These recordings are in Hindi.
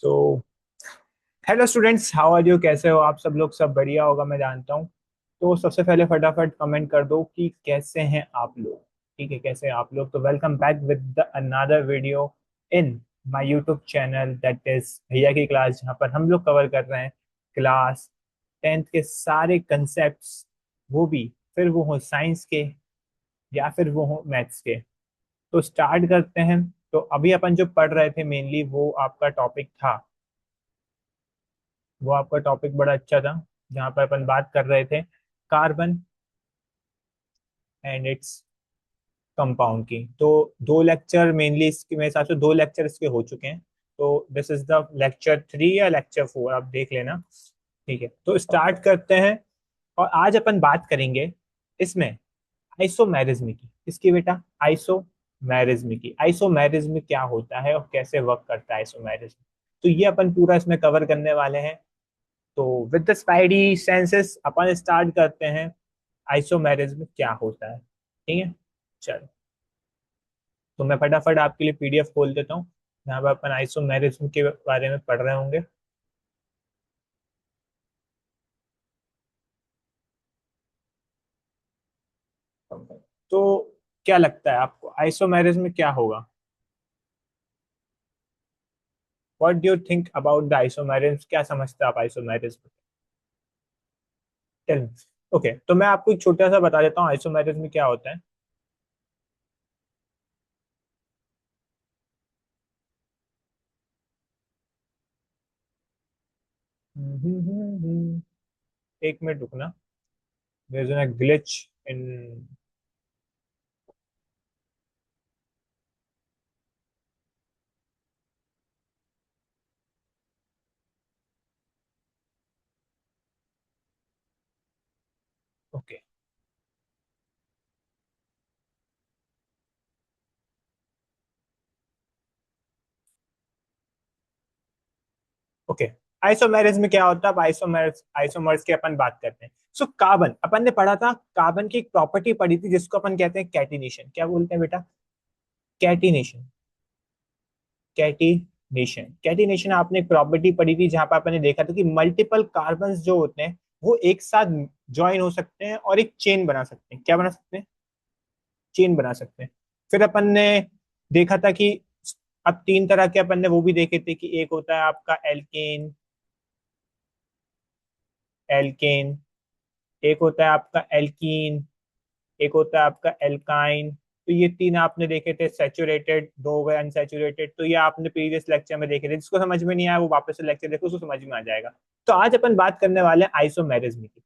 So hello students, how are you? कैसे हो आप सब लोग? सब बढ़िया होगा, मैं जानता हूँ। तो सबसे पहले फटाफट कमेंट कर दो कि कैसे हैं आप लोग। ठीक है, कैसे हैं आप लोग? तो welcome back with the another video in my YouTube channel, that is भैया की क्लास, जहाँ पर हम लोग कवर कर रहे हैं क्लास 10th के सारे कंसेप्ट्स। वो भी फिर वो हो साइंस के या फिर वो हो मैथ्स के। तो स्टार्ट करते हैं। तो अभी अपन जो पढ़ रहे थे मेनली वो आपका टॉपिक था, वो आपका टॉपिक बड़ा अच्छा था, जहाँ पर अपन बात कर रहे थे कार्बन एंड इट्स कंपाउंड की। तो दो लेक्चर मेनली इसके मेरे हिसाब से दो लेक्चर इसके हो चुके हैं। तो दिस इज द लेक्चर 3 या लेक्चर 4, आप देख लेना। ठीक है, तो स्टार्ट करते हैं। और आज अपन बात करेंगे इसमें आइसोमेरिज्म की। इसकी बेटा आइसोमेरिज्म की। आइसोमेरिज्म क्या होता है और कैसे वर्क करता है आइसोमेरिज्म, तो ये अपन पूरा इसमें कवर करने वाले हैं। तो with the spidey senses upon start करते हैं आइसोमेरिज्म क्या होता है। ठीक है, चलो। तो मैं फटाफट आपके लिए पीडीएफ खोल देता हूँ, जहाँ पर अपन आइसोमेरिज्म के बारे में पढ़ रहे होंगे। तो क्या लगता है आपको आइसोमेरिज्म क्या होगा? What do you think about the isomerism? क्या समझते हैं आप आइसोमेरिज्म? Tell me. ओके, तो मैं आपको एक छोटा सा बता देता हूँ आइसोमेरिज्म क्या होता है। एक मिनट रुकना, there is a glitch in. Okay okay, isomerism में क्या होता है? अब आइसोमर्स आइसोमर्स की अपन बात करते हैं। सो कार्बन, अपन ने पढ़ा था कार्बन की एक प्रॉपर्टी पढ़ी थी जिसको अपन कहते हैं कैटिनेशन। क्या बोलते हैं बेटा? कैटिनेशन। कैटिनेशन कैटिनेशन आपने एक प्रॉपर्टी पढ़ी थी जहां पर अपन ने देखा था कि मल्टीपल कार्बन्स जो होते हैं वो एक साथ ज्वाइन हो सकते हैं और एक चेन बना सकते हैं। क्या बना सकते हैं? चेन बना सकते हैं। फिर अपन ने देखा था कि अब तीन तरह के अपन ने वो भी देखे थे कि एक होता है आपका एल्केन, एल्केन, एक होता है आपका एल्कीन, एक होता है आपका एल्काइन। तो ये तीन आपने देखे थे। सेचुरेटेड दो हो गए, अनसेचुरेटेड तो ये आपने प्रीवियस लेक्चर में देखे थे। जिसको समझ में नहीं आया वो वापस से लेक्चर देखो, उसको समझ में आ जाएगा। तो आज अपन बात करने वाले हैं आइसोमेरिज्म की।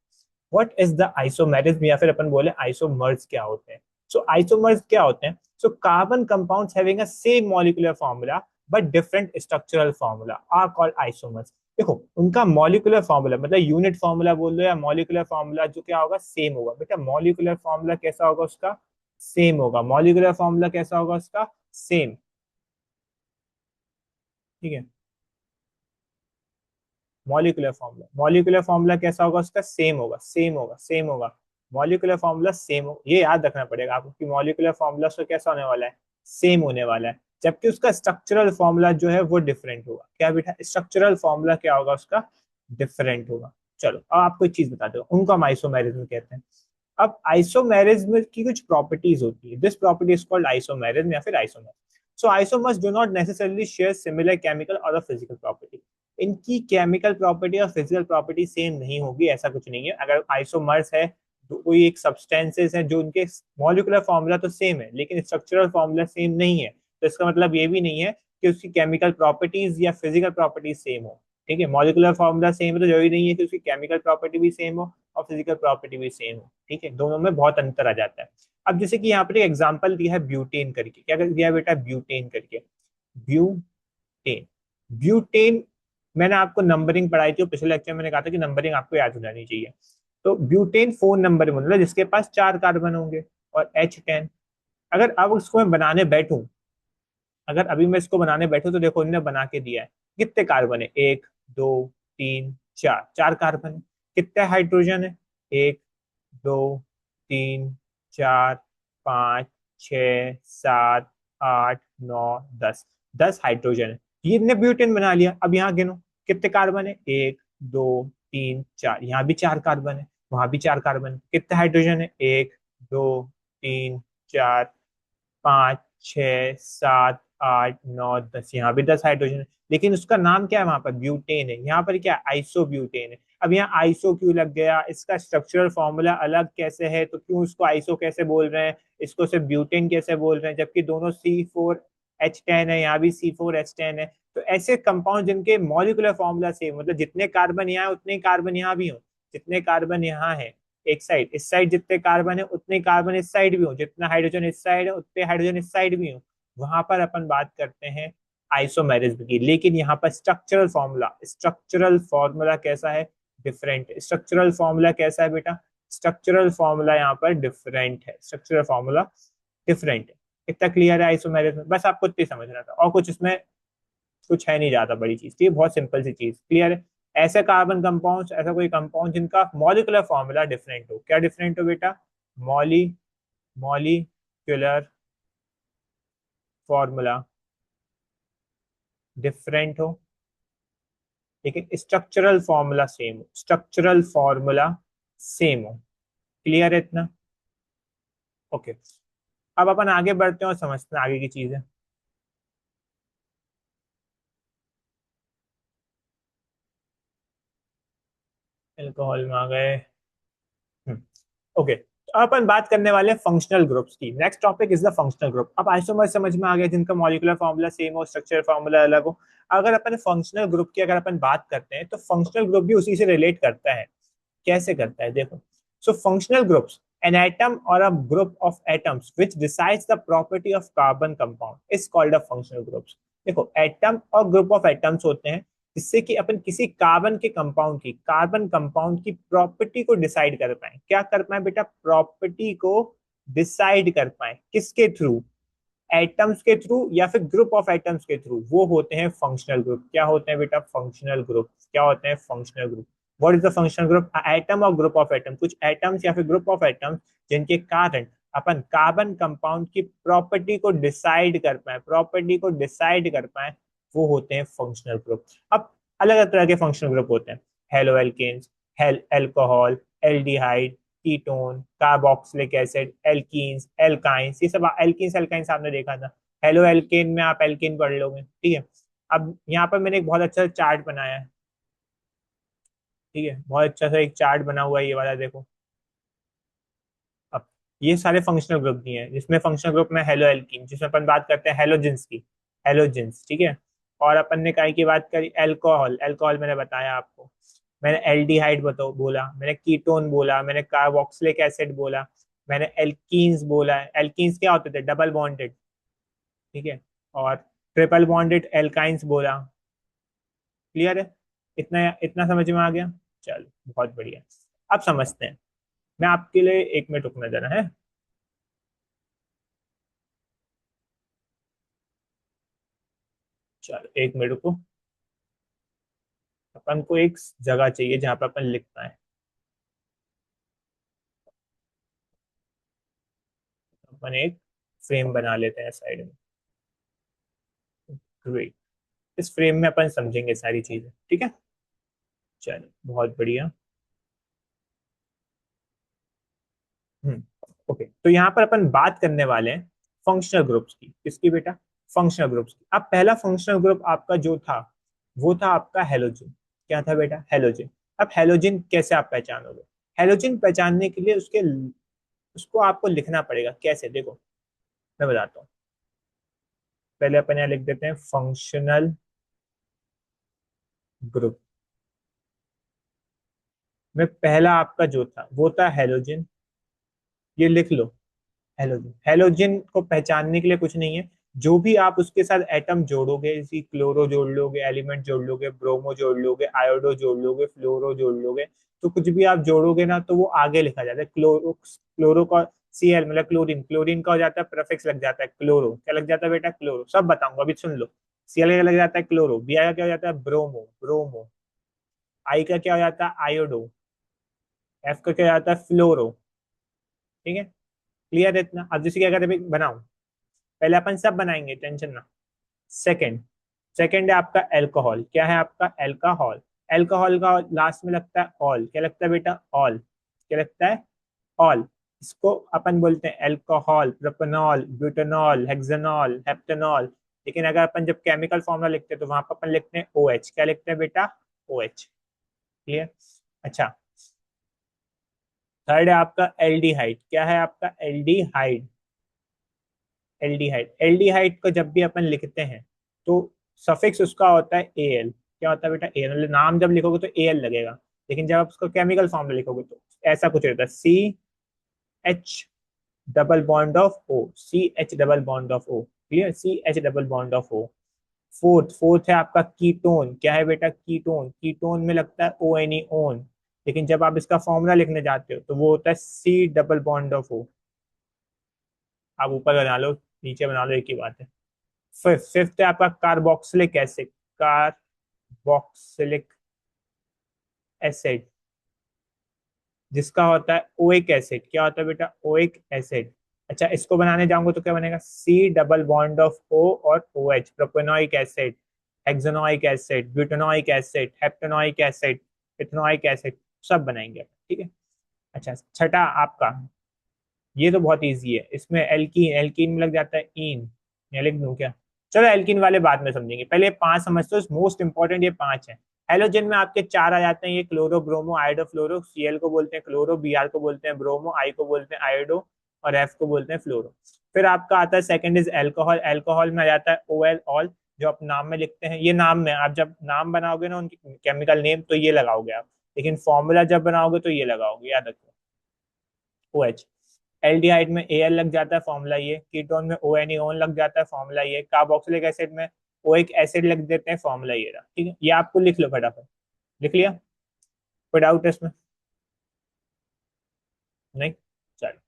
व्हाट इज द आइसोमेरिज्म, या फिर अपन बोले आइसोमर्स क्या होते हैं। सो आइसोमर्स क्या होते हैं? So carbon compounds having a same molecular formula but different structural formula are called isomers. देखो, उनका मॉलिक्यूलर फॉर्मूला मतलब यूनिट फॉर्मूला बोल लो या मॉलिक्यूलर फॉर्मूला, जो क्या होगा? सेम होगा। बेटा मॉलिक्यूलर फॉर्मूला कैसा होगा उसका? सेम होगा। मॉलिक्यूलर फॉर्मूला कैसा होगा उसका? सेम। ठीक है, मॉलिक्यूलर फॉर्मूला कैसा होगा उसका? सेम होगा, सेम होगा, सेम होगा। मॉलिक्यूलर फॉर्मूला सेम हो, ये याद रखना पड़ेगा आपको कि मॉलिक्यूलर फॉर्मूला उसका कैसा होने वाला है? सेम होने वाला है। जबकि उसका स्ट्रक्चरल फॉर्मूला जो है वो डिफरेंट होगा। क्या बेटा? स्ट्रक्चरल फॉर्मूला क्या होगा उसका? डिफरेंट होगा। चलो अब आपको एक चीज बता दो, उनको हम आइसोमेरिज्म कहते हैं। अब आइसोमेरिज्म की कुछ प्रॉपर्टीज होती है। This property is called isomerism या फिर isomer. So isomers do not necessarily share similar chemical और फिजिकल प्रॉपर्टी। इनकी केमिकल प्रॉपर्टी और फिजिकल प्रॉपर्टी सेम नहीं होगी, ऐसा कुछ नहीं है। अगर आइसोमर्स है तो कोई एक सब्सटेंसेस है जो उनके मॉलिक्यूलर फॉर्मूला तो सेम है लेकिन स्ट्रक्चरल फॉर्मूला सेम नहीं है, तो इसका मतलब ये भी नहीं है कि उसकी केमिकल प्रॉपर्टीज या फिजिकल प्रॉपर्टीज सेम हो। ठीक है, मॉलिक्यूलर फॉर्मूला सेम है तो जरूरी नहीं है कि उसकी केमिकल प्रॉपर्टी भी सेम हो और फिजिकल प्रॉपर्टी भी सेम हो। ठीक है, दोनों में बहुत अंतर आ जाता है। अब जैसे कि यहाँ पर एक एग्जाम्पल दिया है ब्यूटेन करके। क्या दिया है बेटा? ब्यूटेन करके। Butane, butane. मैंने आपको नंबरिंग पढ़ाई थी और पिछले लेक्चर में मैंने कहा था कि नंबरिंग आपको याद हो जानी चाहिए। तो ब्यूटेन 4 नंबर में मतलब जिसके पास 4 कार्बन होंगे और H10। अगर अब उसको मैं बनाने बैठूं, अगर अभी मैं इसको बनाने बैठूं तो देखो इन्होंने बना के दिया है। कितने कार्बन है? एक, दो, तीन, चार। 4 कार्बन है। कितने हाइड्रोजन है? एक, दो, तीन, चार, पाँच, छ, सात, आठ, नौ, 10। 10 हाइड्रोजन है। ने ब्यूटेन बना लिया। अब यहाँ गिनो कितने कार्बन है, 1 2 3 4, यहाँ भी 4 कार्बन है, वहां भी 4 कार्बन है। कितने हाइड्रोजन है, 1 2 3 4 5 6 7 8 9 10, यहाँ भी 10 हाइड्रोजन है। लेकिन उसका नाम क्या है, वहां पर ब्यूटेन है, यहाँ पर क्या आइसोब्यूटेन है। अब यहाँ आइसो क्यों लग गया, इसका स्ट्रक्चरल फॉर्मूला अलग कैसे है, तो क्यों उसको आइसो कैसे बोल रहे हैं, इसको सिर्फ ब्यूटेन कैसे बोल रहे हैं, जबकि दोनों C4H10 है, यहाँ भी C4H10 है। तो ऐसे कंपाउंड जिनके मॉलिक्यूलर फॉर्मूला सेम, मतलब जितने कार्बन यहाँ है उतने ही कार्बन यहाँ भी हो, जितने कार्बन यहाँ है एक साइड, इस साइड जितने कार्बन है उतने कार्बन इस साइड भी हो, जितना हाइड्रोजन इस साइड है उतने हाइड्रोजन इस साइड भी हो, वहां पर अपन बात करते हैं आइसोमेरिज्म की। लेकिन यहाँ पर स्ट्रक्चरल फॉर्मूला कैसा है, डिफरेंट। स्ट्रक्चरल फॉर्मूला कैसा है बेटा, स्ट्रक्चरल फॉर्मूला यहाँ पर डिफरेंट है, स्ट्रक्चरल फॉर्मूला डिफरेंट है। इतना क्लियर है आइसोमेरिज्म, बस आपको इतनी समझना था, और कुछ इसमें कुछ है नहीं ज्यादा बड़ी चीज, ठीक है, बहुत सिंपल सी चीज, क्लियर है। ऐसे कार्बन कंपाउंड, ऐसा कोई कंपाउंड जिनका मॉलिक्यूलर फॉर्मूला डिफरेंट हो, क्या डिफरेंट हो बेटा, मॉली मॉलिक्यूलर फॉर्मूला डिफरेंट हो, लेकिन स्ट्रक्चरल फॉर्मूला सेम हो, स्ट्रक्चरल फॉर्मूला सेम हो, क्लियर है इतना, ओके। अब अपन आगे बढ़ते हैं और समझते हैं आगे की चीजें। एल्कोहल में आ गए। ओके, तो अपन बात करने वाले हैं फंक्शनल ग्रुप्स की। Next topic is the functional group. अब आइसोमर समझ में आ गया, जिनका मॉलिक्यूलर फॉर्मूला सेम हो, स्ट्रक्चर फॉर्मूला अलग हो। अगर अपन फंक्शनल ग्रुप की अगर अपन बात करते हैं, तो फंक्शनल ग्रुप भी उसी से रिलेट करता है। कैसे करता है देखो, so functional groups an atom or a group of atoms which decides the property of carbon compound is called a functional groups। देखो एटम और ग्रुप ऑफ एटम्स होते हैं, जिससे कि अपन किसी कार्बन कंपाउंड की प्रॉपर्टी को डिसाइड कर पाए। क्या कर पाए बेटा, प्रॉपर्टी को डिसाइड कर पाए, किसके थ्रू, एटम्स के थ्रू या फिर ग्रुप ऑफ एटम्स के थ्रू, वो होते हैं फंक्शनल ग्रुप। क्या होते हैं बेटा, फंक्शनल ग्रुप। क्या होते हैं, functional group. What is the functional group, atom और ग्रुप ऑफ एटम, कुछ एटम्स या फिर ग्रुप ऑफ एटम्स जिनके कारण अपन कार्बन कंपाउंड की प्रॉपर्टी को डिसाइड कर पाए, प्रॉपर्टी को डिसाइड कर पाए, वो होते हैं फंक्शनल ग्रुप। अब अलग अलग तरह के फंक्शनल ग्रुप होते हैं, हेलो एल्केन्स, हेल alcohol, aldehyde, ketone, carboxylic acid, alkenes, alkynes, ये सब एल्कीन्स एल्काइंस आपने देखा था। हेलो एल्केन में आप एल्केन पढ़ लोगे, ठीक है। अब यहाँ पर मैंने एक बहुत अच्छा चार्ट बनाया है, ठीक है, बहुत अच्छा सा एक चार्ट बना हुआ है, ये वाला देखो। अब ये सारे फंक्शनल ग्रुप दिए हैं, जिसमें फंक्शनल ग्रुप में हेलो एल्कीन, जिसमें अपन बात करते हैं हेलोजेंस की, हेलोजेंस, ठीक है। और अपन ने काय की बात करी, एल्कोहल, एल्कोहल मैंने बताया आपको, मैंने एल्डिहाइड बताओ बोला, मैंने कीटोन बोला, मैंने कार्बोक्सिलिक एसिड बोला, मैंने एल्कीन्स बोला। एल्कीन्स क्या होते थे, डबल बॉन्डेड, ठीक है। और ट्रिपल बॉन्डेड एल्काइंस बोला, क्लियर है, इतना इतना समझ में आ गया, चलो बहुत बढ़िया। अब समझते हैं, मैं आपके लिए 1 मिनट रुकना देना है, चलो 1 मिनट रुको। अपन को एक जगह चाहिए जहां पर अपन लिखना है, अपन एक फ्रेम बना लेते हैं साइड में, ग्रेट। इस फ्रेम में अपन समझेंगे सारी चीजें, ठीक है, चलो बहुत बढ़िया। हम्म, ओके, तो यहाँ पर अपन बात करने वाले हैं फंक्शनल ग्रुप्स की, किसकी बेटा, फंक्शनल ग्रुप्स की। अब पहला फंक्शनल ग्रुप आपका जो था, वो था आपका हेलोजन। क्या था बेटा, हेलोजन। अब हेलोजन कैसे आप पहचानोगे, हेलोजन पहचानने के लिए उसको आपको लिखना पड़ेगा, कैसे देखो मैं बताता हूँ। पहले अपन यहाँ लिख देते हैं फंक्शनल ग्रुप में पहला आपका जो था वो था हेलोजन, ये लिख लो। हेलोजन, हेलोजन को पहचानने के लिए कुछ नहीं है, जो भी आप उसके साथ एटम जोड़ोगे, इसी क्लोरो जोड़ लोगे, एलिमेंट जोड़ लोगे, ब्रोमो जोड़ लोगे, आयोडो जोड़ लोगे, फ्लोरो जोड़ लोगे, तो कुछ भी आप जोड़ोगे ना तो वो आगे लिखा जाता है क्लोरो, क्लोरो का Cl मतलब क्लोरीन, क्लोरीन का हो जाता है प्रेफिक्स लग जाता है क्लोरो, क्या लग जाता है बेटा, क्लोरो, सब बताऊंगा अभी सुन लो। Cl का लग जाता है क्लोरो, Br का क्या हो जाता है ब्रोमो, ब्रोमो, I का क्या हो जाता है आयोडो, F का क्या हो जाता है फ्लोरो, ठीक है, क्लियर है इतना। अब जैसे कि अगर अभी बनाऊं, पहले अपन सब बनाएंगे, टेंशन ना। सेकंड, सेकंड है आपका एल्कोहल, क्या है आपका एल्कोहल। एल्कोहल का लास्ट में लगता है ऑल, क्या लगता है बेटा ऑल, क्या लगता है ऑल। इसको अपन बोलते हैं alcohol, propanol, butanol, hexanol, heptanol. लेकिन अगर अपन जब केमिकल फॉर्मूला लिखते हैं तो वहां पर अपन लिखते हैं ओ एच, क्या लिखते हैं बेटा ओ एच। क्लियर। अच्छा, थर्ड है आपका एल्डिहाइड, क्या है आपका एल्डिहाइड। एल्डिहाइड, एल्डिहाइड को जब भी अपन लिखते हैं तो सफिक्स उसका होता है ए एल, क्या होता है बेटा ए एल, मतलब नाम जब लिखोगे तो ए एल लगेगा। लेकिन जब आप उसको केमिकल फॉर्म में लिखोगे तो ऐसा कुछ रहता है, C H double bond of O, C H double bond of O. Clear, C H double bond of O. Fourth है आपका कीटोन, क्या है बेटा कीटोन, कीटोन में लगता है ओ एन ई ओन। लेकिन जब आप इसका फॉर्मूला लिखने जाते हो तो वो होता है C double bond of O. आप ऊपर बना लो नीचे बना लो, एक ही बात है। फिफ्थ है आपका कार्बोक्सिलिक एसिड, कार्बोक्सिलिक एसिड, जिसका होता है ओइक एसिड, क्या होता है बेटा ओइक एसिड। अच्छा, इसको बनाने जाऊंगा तो क्या बनेगा, C double bond of O और O H, propanoic acid, hexanoic acid, butanoic acid, heptanoic acid, ethanoic acid, सब बनाएंगे अपन, ठीक है। अच्छा, छठा आपका, ये तो बहुत इजी है, इसमें एल्कीन, एल्कीन में लग जाता है इन, या लिख दूं क्या। चलो एल्कीन वाले बाद में समझेंगे, पहले ये पांच समझते हो, मोस्ट इंपॉर्टेंट ये पांच है। हेलोजन में आपके चार आ जाते हैं, ये क्लोरो, ब्रोमो, आयोडो, फ्लोरो। सीएल को बोलते हैं क्लोरो, बीआर को बोलते हैं ब्रोमो, आई को बोलते हैं आयोडो, और एफ को बोलते हैं फ्लोरो। फिर आपका आता है सेकंड इज एल्कोहल, एल्कोहल में आ जाता है ओ एल ऑल, जो आप नाम में लिखते हैं, ये नाम में आप जब नाम बनाओगे ना उनकी केमिकल नेम तो ये लगाओगे आप, लेकिन फॉर्मूला जब बनाओगे तो ये लगाओगे, याद रखो ओ एच। एल्डिहाइड में ए एल लग जाता है, फॉर्मूला ये। कीटोन में ओ एन ओन लग जाता है, फॉर्मूला ये। कार्बोक्सिलिक एसिड में ओ एक एसिड लग देते हैं, फॉर्मूला ये रहा, ठीक है। ये आपको लिख लो फटाफट, लिख लिया, कोई डाउट है इसमें, नहीं। चलो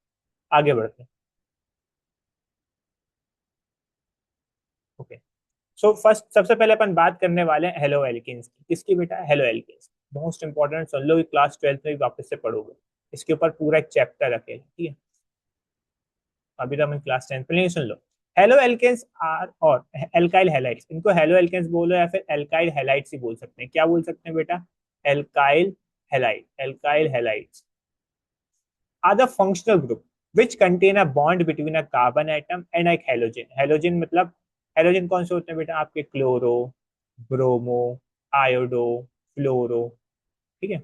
आगे बढ़ते हैं। ओके, सो फर्स्ट सबसे पहले अपन बात करने वाले हैं हेलो एल्केन्स की, किसकी बेटा हेलो एल्केन्स। मोस्ट इंपॉर्टेंट, सुन लो, क्लास 12th में भी वापस से पढ़ोगे, इसके ऊपर पूरा एक चैप्टर रखेगा, ठीक है। अभी तो हम क्लास 10th में, नहीं सुन लो। हेलो एल्केन्स आर और एल्काइल हैलाइड्स, इनको हेलो एल्केन्स बोलो या फिर एल्काइल हैलाइड्स ही बोल सकते हैं, क्या बोल सकते हैं बेटा alkyl halide, alkyl halides are the functional group which contain a bond between a carbon atom and a halogen। halogen मतलब हेलोजन कौन से होते हैं बेटा आपके, क्लोरो, ब्रोमो, आयोडो, फ्लोरो, ठीक है।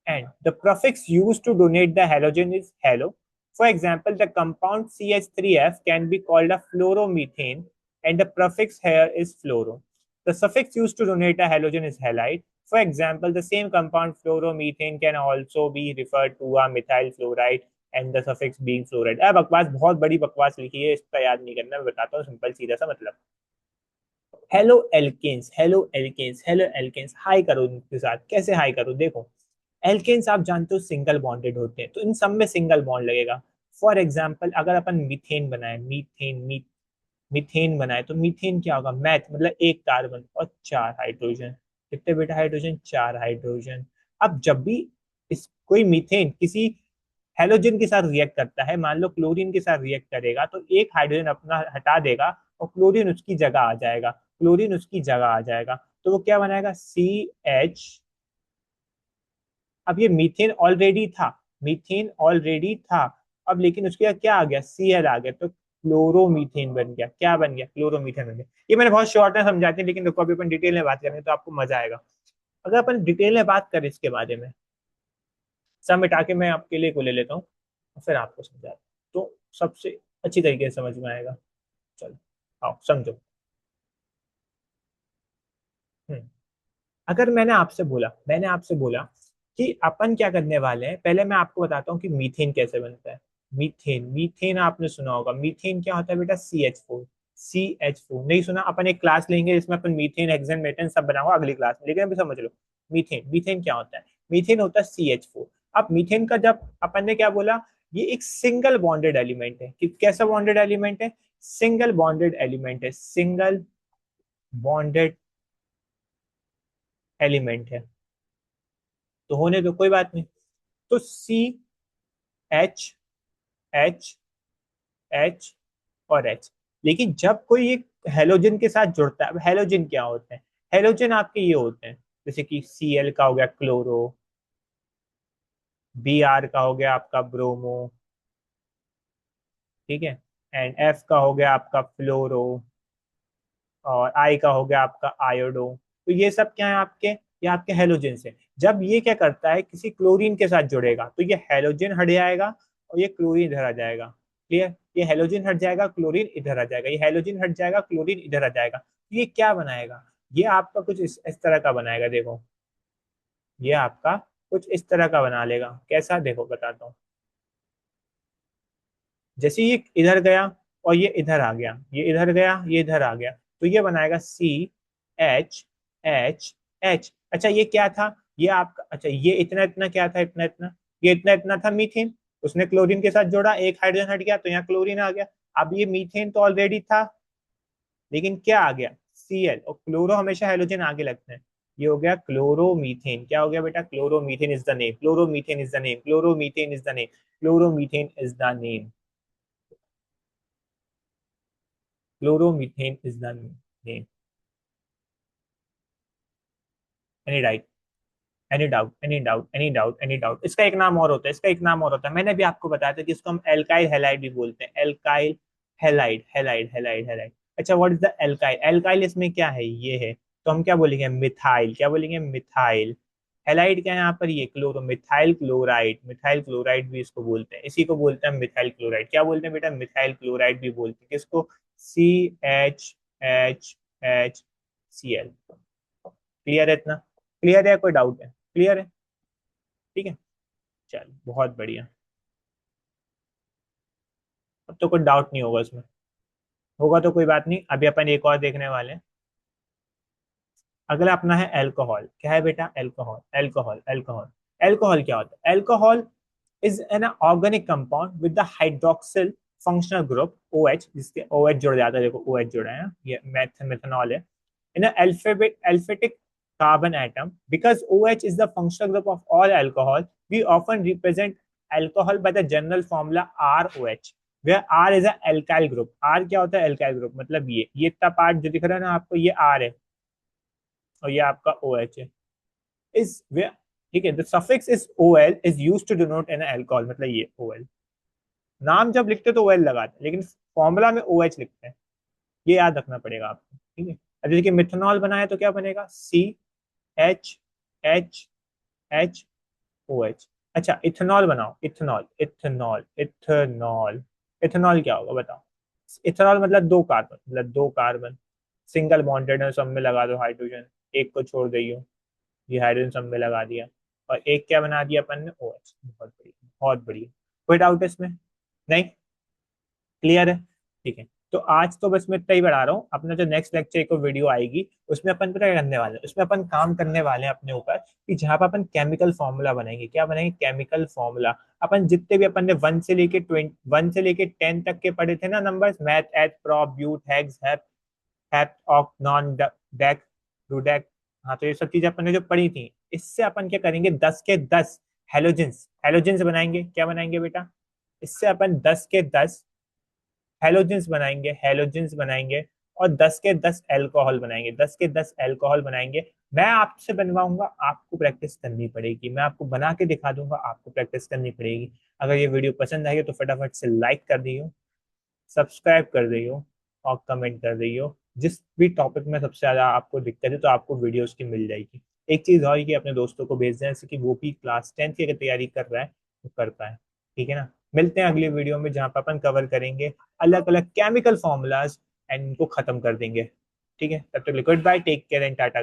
And the prefix used to denote the halogen is halo. For example, the compound CH3F can be called a fluoromethane, and the prefix here is fluoro. The suffix used to denote a halogen is halide. For example, the same compound fluoromethane can also be referred to a methyl fluoride, and the suffix being fluoride। अब बकवास, बहुत बड़ी बकवास लिखी है, इसका याद नहीं करना, मैं बताता हूँ सिंपल सीधा सा मतलब। Haloalkanes, haloalkanes, haloalkanes, hi करो उनके साथ, कैसे हाई करो, देखो एल्केन्स आप जानते हो सिंगल बॉन्डेड होते हैं, तो इन सब में सिंगल बॉन्ड लगेगा। फॉर एग्जाम्पल अगर अपन मीथेन बनाए, मीथेन बनाए तो मीथेन क्या होगा, मैथ मतलब एक कार्बन और चार हाइड्रोजन। कितने बेटा हाइड्रोजन, चार हाइड्रोजन। अब जब भी इस कोई मीथेन किसी हेलोजन के साथ रिएक्ट करता है, मान लो क्लोरीन के साथ रिएक्ट करेगा, तो एक हाइड्रोजन अपना हटा देगा और क्लोरीन उसकी जगह आ जाएगा, क्लोरीन उसकी जगह आ जाएगा, तो वो क्या बनाएगा सी एच। अब ये मीथेन ऑलरेडी था, मीथेन ऑलरेडी था, अब लेकिन उसके बाद क्या आ गया, सीएल आ गया, तो क्लोरोमीथेन बन गया, क्या बन गया, क्लोरोमीथेन बन गया। ये मैंने बहुत शॉर्ट में समझाते हैं, लेकिन देखो अभी अपन डिटेल में बात करेंगे तो आपको मजा आएगा। अगर अपन डिटेल में बात करें इसके बारे में, सब मिटा के मैं आपके लिए को ले लेता हूँ और फिर आपको समझाता हूँ, तो सबसे अच्छी तरीके से समझ में आएगा। चलो आओ समझो। हम्म अगर मैंने आपसे बोला कि अपन क्या करने वाले हैं, पहले मैं आपको बताता हूँ कि मीथेन कैसे बनता है। मीथेन, मीथेन आपने सुना होगा, मीथेन क्या होता है बेटा CH4। CH4 नहीं सुना, अपन एक क्लास लेंगे जिसमें अपन मीथेन, हेक्सेन, मेथेन सब बनाऊंगा अगली क्लास में, लेकिन अभी समझ लो। मीथेन, मीथेन क्या होता है, मीथेन होता है CH4। अब मीथेन का जब अपन ने क्या बोला, ये एक सिंगल बॉन्डेड एलिमेंट है, कि कैसा बॉन्डेड एलिमेंट है, सिंगल बॉन्डेड एलिमेंट है, सिंगल बॉन्डेड एलिमेंट है, तो होने दो कोई बात नहीं। तो CH, H, H और H। लेकिन जब कोई एक हेलोजन के साथ जुड़ता है। अब हेलोजन क्या होते हैं? हेलोजन आपके ये होते हैं, जैसे कि Cl का हो गया क्लोरो, Br का हो गया आपका ब्रोमो, ठीक है, एंड F का हो गया आपका फ्लोरो, और I का हो गया आपका आयोडो। तो ये सब क्या है आपके? ये आपके हेलोजन से। जब ये क्या करता है, किसी क्लोरीन के साथ जुड़ेगा तो ये हेलोजन हट जाएगा और ये क्लोरीन इधर आ जाएगा। क्लियर? ये हेलोजन हट जाएगा, क्लोरीन इधर आ जाएगा, ये हेलोजन हट जाएगा, क्लोरीन इधर आ जाएगा। तो ये क्या बनाएगा? ये आपका कुछ इस तरह का बनाएगा, देखो। ये आपका कुछ इस तरह का बना लेगा। कैसा? देखो बताता हूँ। जैसे ये इधर गया और ये इधर आ गया, ये इधर गया, ये इधर आ गया, तो ये बनाएगा CH H H। अच्छा ये क्या था? ये आपका, अच्छा ये इतना इतना क्या था, इतना इतना, ये इतना इतना था मीथेन। उसने क्लोरीन के साथ जोड़ा, एक हाइड्रोजन हट गया तो यहाँ क्लोरीन आ गया। अब ये मीथेन तो ऑलरेडी था, लेकिन क्या आ गया? Cl। और क्लोरो हमेशा हाइड्रोजन आगे लगते हैं। ये हो गया क्लोरोमीथेन। क्या हो गया बेटा? Chloromethane is the name, chloromethane is the name, chloromethane is the name, chloromethane is the name, chloromethane is the name. Any doubt? Any doubt? Any doubt? Any doubt? Any doubt? इसका एक नाम और होता है, इसका एक नाम और होता है, मैंने भी आपको बताया था कि इसको हम एल्काइल हैलाइड भी बोलते हैं। Alkyl halide, halide, halide, halide. अच्छा what is the alkyl? Alkyl इसमें क्या है? ये है। तो हम क्या बोलेंगे? मिथाइल। क्या बोलेंगे? मिथाइल। हैलाइड क्या है यहाँ पर? ये chloro, methyl chloride, methyl chloride भी इसको बोलते हैं, इसी को बोलते हैं मिथाइल क्लोराइड। क्या बोलते हैं बेटा? मिथाइल क्लोराइड भी बोलते हैं। किसको? CH H Cl। क्लियर है इतना? क्लियर है? कोई डाउट है? क्लियर है? ठीक है, चलो बहुत बढ़िया। अब तो कोई डाउट नहीं होगा इसमें। होगा तो कोई बात नहीं, अभी अपन एक और देखने वाले हैं। अगला अपना है एल्कोहल। क्या है बेटा? Alcohol, alcohol, alcohol. एल्कोहल क्या होता है? Alcohol is an organic compound with the hydroxyl functional group OH, जिसके OH जुड़ जाता है, देखो OH जुड़ा है, ये मेथनॉल है, in an alphabetic carbon atom. Because OH is the functional group of all alcohol, we often represent alcohol by the general formula ROH, where R is a alkyl group. R क्या होता है? alkyl group। मतलब ये इतना पार्ट जो दिख रहा है ना आपको, ये R है और ये आपका OH है। इस where, ठीक है, the suffix is OL is used to denote an alcohol। मतलब ये OL, नाम जब लिखते तो OL लगाते हैं, लेकिन फॉर्मूला में OH लिखते हैं। ये याद रखना पड़ेगा आपको, ठीक है। अब जैसे कि मिथेनॉल बनाए तो क्या बनेगा? CH H H OH। अच्छा इथेनॉल बनाओ, इथेनॉल, इथेनॉल, इथेनॉल। इथेनॉल क्या होगा बताओ? इथेनॉल मतलब दो कार्बन, मतलब दो कार्बन सिंगल बॉन्डेड है, सब में लगा दो हाइड्रोजन, एक को छोड़ दियो, ये हाइड्रोजन सब में लगा दिया, और एक क्या बना दिया अपन ने? OH। बहुत बढ़िया, बहुत बढ़िया। कोई डाउट है इसमें? नहीं? क्लियर है? ठीक है। तो आज तो बस मैं इतना ही बढ़ा रहा हूँ। अपना जो नेक्स्ट लेक्चर को वीडियो आएगी, उसमें अपन पता क्या करने वाले हैं? उसमें अपन काम करने वाले हैं अपने ऊपर, कि जहाँ पर अपन केमिकल फॉर्मूला बनाएंगे। क्या बनाएंगे? Chemical formula. अपन जितने भी अपन ने 1 से लेके 10 तक के पढ़े थे ना नंबर्स, मैथ, एथ, प्रोप, ब्यूट, हेक्स, हेप, हेप, ऑक, नॉन, डेक, डुडेक। हाँ, तो ये सब चीजें अपन ने जो पढ़ी थी, इससे अपन क्या करेंगे? 10 के 10 हेलोजेंस, हेलोजेंस बनाएंगे। क्या बनाएंगे बेटा? इससे अपन 10 के 10 हेलोजेंस बनाएंगे, हेलोजेंस बनाएंगे, और 10 के 10 एल्कोहल बनाएंगे, 10 के 10 एल्कोहल बनाएंगे। मैं आपसे बनवाऊंगा, आपको प्रैक्टिस करनी पड़ेगी। मैं आपको बना के दिखा दूंगा, आपको प्रैक्टिस करनी पड़ेगी। अगर ये वीडियो पसंद आई तो फटाफट से लाइक कर दियो, सब्सक्राइब कर दियो, और कमेंट कर दियो। जिस भी टॉपिक में सबसे ज्यादा आपको दिक्कत है तो आपको वीडियोस की मिल जाएगी। एक चीज और कि अपने दोस्तों को भेज दें, जैसे कि वो भी क्लास 10th की अगर तैयारी कर रहा है तो कर पाए। ठीक है ना? मिलते हैं अगली वीडियो में, जहाँ पर अपन कवर करेंगे अलग अलग केमिकल फॉर्मूलाज एंड इनको खत्म कर देंगे। ठीक है, तब तक good bye, take care and Tata.